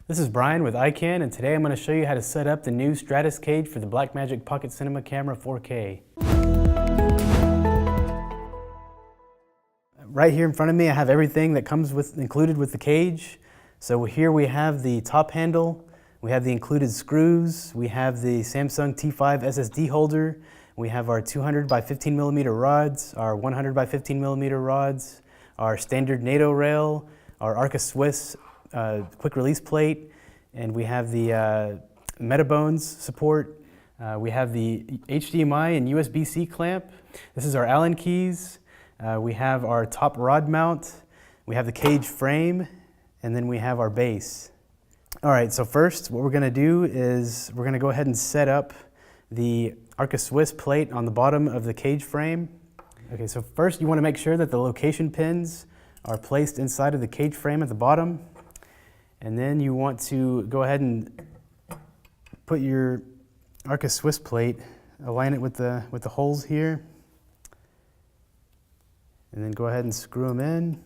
This is Brian with Ikan, and today I'm going to show you how to set up the new Stratus cage for the Blackmagic Pocket Cinema Camera 4K. Right here in front of me I have everything that comes included with the cage. So here we have the top handle, we have the included screws, we have the Samsung T5 SSD holder, we have our 200 by 15 millimeter rods, our 100 by 15 millimeter rods, our standard NATO rail, our Arca Swiss quick release plate, and we have the Metabones support. We have the HDMI and USB-C clamp. This is our Allen keys. We have our top rod mount. We have the cage frame, and then we have our base. All right, so first what we're going to do is we're going to go ahead and set up the Arca Swiss plate on the bottom of the cage frame. Okay, so first you want to make sure that the location pins are placed inside of the cage frame at the bottom. And then you want to go ahead and put your Arca Swiss plate, align it with the holes here, and then go ahead and screw them in.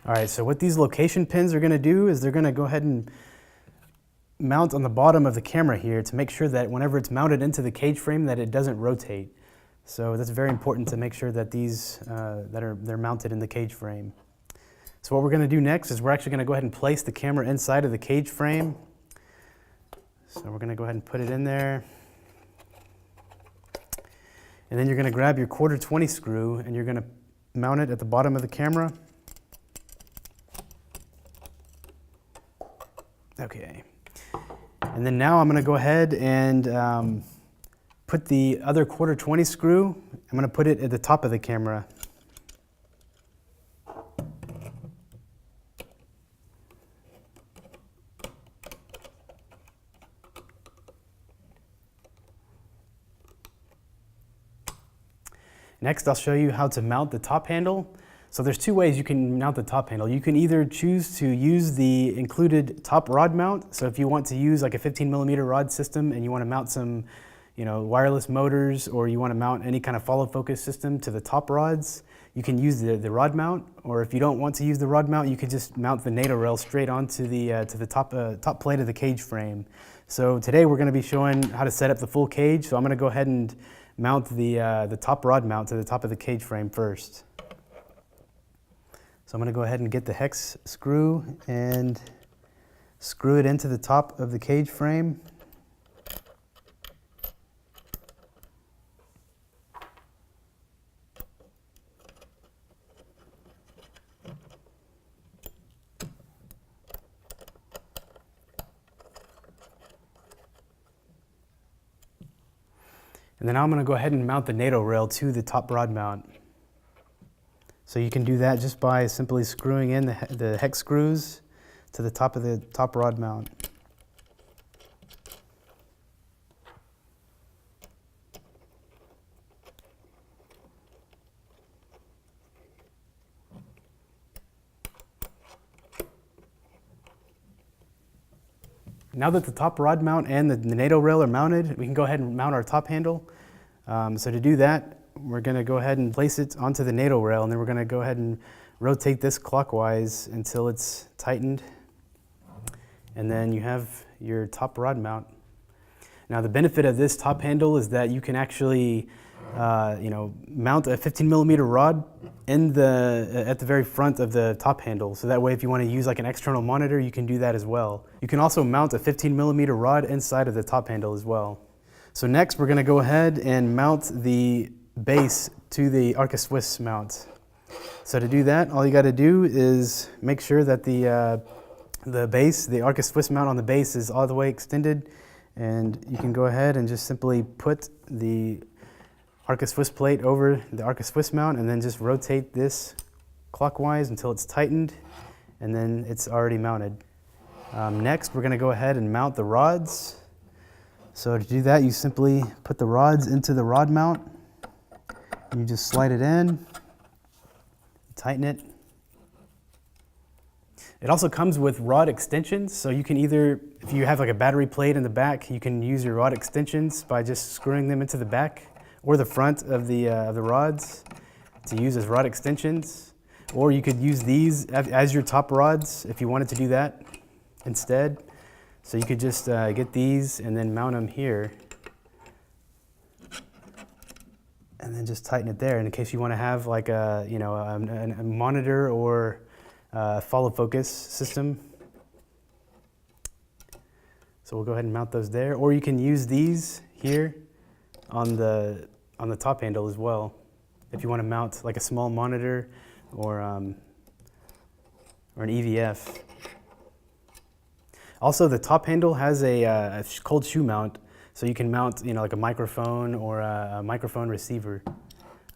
All right, so what these location pins are going to do is they're going to go ahead and mount on the bottom of the camera here to make sure that whenever it's mounted into the cage frame that it doesn't rotate. So that's very important to make sure that these they're mounted in the cage frame. So what we're going to do next is we're actually going to go ahead and place the camera inside of the cage frame. So we're going to go ahead and put it in there. And then you're going to grab your 1/4 screw and you're going to mount it at the bottom of the camera. Okay. And then now I'm going to go ahead and put the other 1/4 screw, I'm going to put it at the top of the camera. Next, I'll show you how to mount the top handle. So there's two ways you can mount the top handle. You can either choose to use the included top rod mount. So if you want to use like a 15 millimeter rod system and you want to mount some, wireless motors, or you want to mount any kind of follow focus system to the top rods, you can use the rod mount. Or if you don't want to use the rod mount, you could just mount the NATO rail straight onto the top plate of the cage frame. So today we're going to be showing how to set up the full cage. So I'm going to go ahead and mount the top rod mount to the top of the cage frame first. So I'm going to go ahead and get the hex screw and screw it into the top of the cage frame. And then I'm going to go ahead and mount the NATO rail to the top rod mount. So you can do that just by simply screwing in the hex screws to the top of the top rod mount. Now that the top rod mount and the NATO rail are mounted, we can go ahead and mount our top handle. So to do that, we're going to go ahead and place it onto the NATO rail, and then we're going to go ahead and rotate this clockwise until it's tightened. And then you have your top rod mount. Now the benefit of this top handle is that you can actually mount a 15 millimeter rod at the very front of the top handle. So that way if you want to use like an external monitor, you can do that as well. You can also mount a 15 millimeter rod inside of the top handle as well. So next we're going to go ahead and mount the base to the Arca Swiss mount. So to do that, all you got to do is make sure that the Arca Swiss mount on the base is all the way extended, and you can go ahead and just simply put the Arca Swiss plate over the Arca Swiss mount and then just rotate this clockwise until it's tightened, and then it's already mounted. Next, we're going to go ahead and mount the rods. So to do that, you simply put the rods into the rod mount. You just slide it in, tighten it, It also comes with rod extensions, so you can either, if you have like a battery plate in the back, you can use your rod extensions by just screwing them into the back or the front of the rods to use as rod extensions. Or you could use these as your top rods if you wanted to do that instead. So you could just get these and then mount them here. And then just tighten it there in case you want to have like a, you know, a monitor or follow focus system. So we'll go ahead and mount those there, or you can use these here on the top handle as well if you want to mount like a small monitor or an EVF. Also, the top handle has a cold shoe mount, so you can mount, you know, like a microphone or a microphone receiver.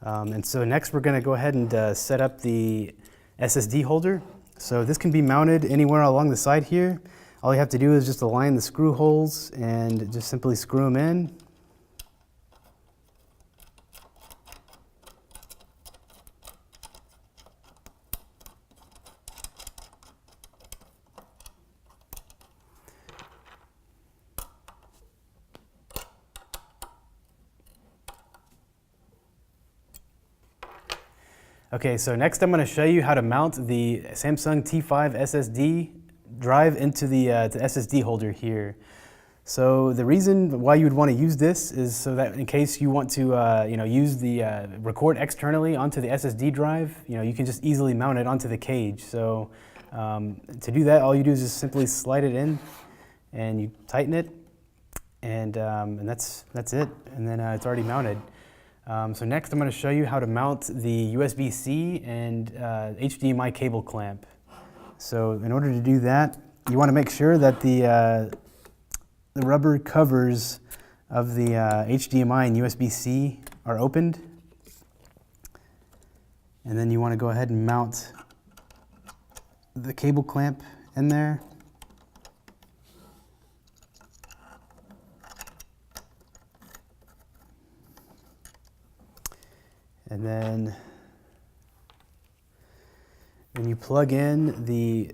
And so next we're going to go ahead and set up the SSD holder. So this can be mounted anywhere along the side here. All you have to do is just align the screw holes and just simply screw them in. Okay, so next I'm going to show you how to mount the Samsung T5 SSD drive into the SSD holder here. So the reason why you would want to use this is so that in case you want to you know, use the record externally onto the SSD drive, you know, you can just easily mount it onto the cage. So to do that, all you do is just simply slide it in and you tighten it, and that's it, and then it's already mounted. So next I'm going to show you how to mount the USB-C and HDMI cable clamp. So in order to do that, you want to make sure that the rubber covers of the HDMI and USB-C are opened. And then you want to go ahead and mount the cable clamp in there. And then you plug in the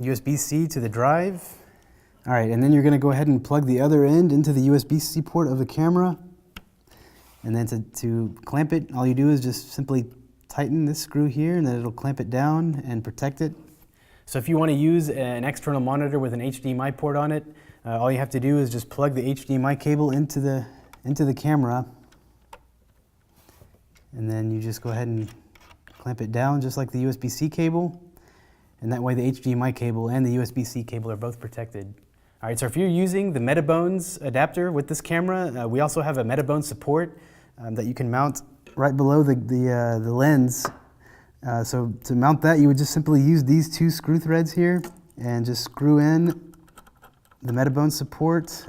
USB-C to the drive. All right, and then you're going to go ahead and plug the other end into the USB-C port of the camera. And then to clamp it, all you do is just simply tighten this screw here, and then it'll clamp it down and protect it. So if you want to use an external monitor with an HDMI port on it, all you have to do is just plug the HDMI cable into the camera. And then you just go ahead and clamp it down just like the USB-C cable. And that way the HDMI cable and the USB-C cable are both protected. All right, so if you're using the Metabones adapter with this camera, we also have a Metabone support that you can mount right below the lens. So to mount that, you would just simply use these two screw threads here and just screw in the Metabone support.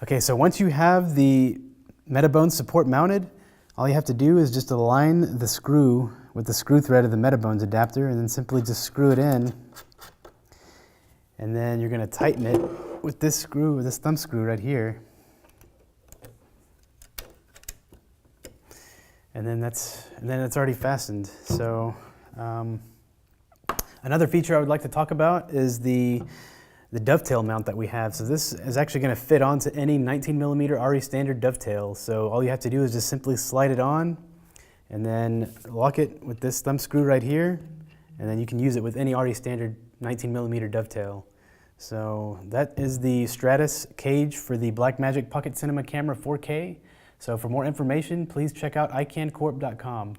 Okay, so once you have the Metabone support mounted, all you have to do is just align the screw with the screw thread of the Metabones adapter, and then simply just screw it in. And then you're going to tighten it with this screw, with this thumb screw right here. And then it's already fastened. So another feature I would like to talk about is the dovetail mount that we have. So this is actually going to fit onto any 19mm RE standard dovetail. So all you have to do is just simply slide it on and then lock it with this thumb screw right here, and then you can use it with any RE standard 19mm dovetail. So that is the Stratus cage for the Blackmagic Pocket Cinema Camera 4K. So for more information, please check out icancorp.com.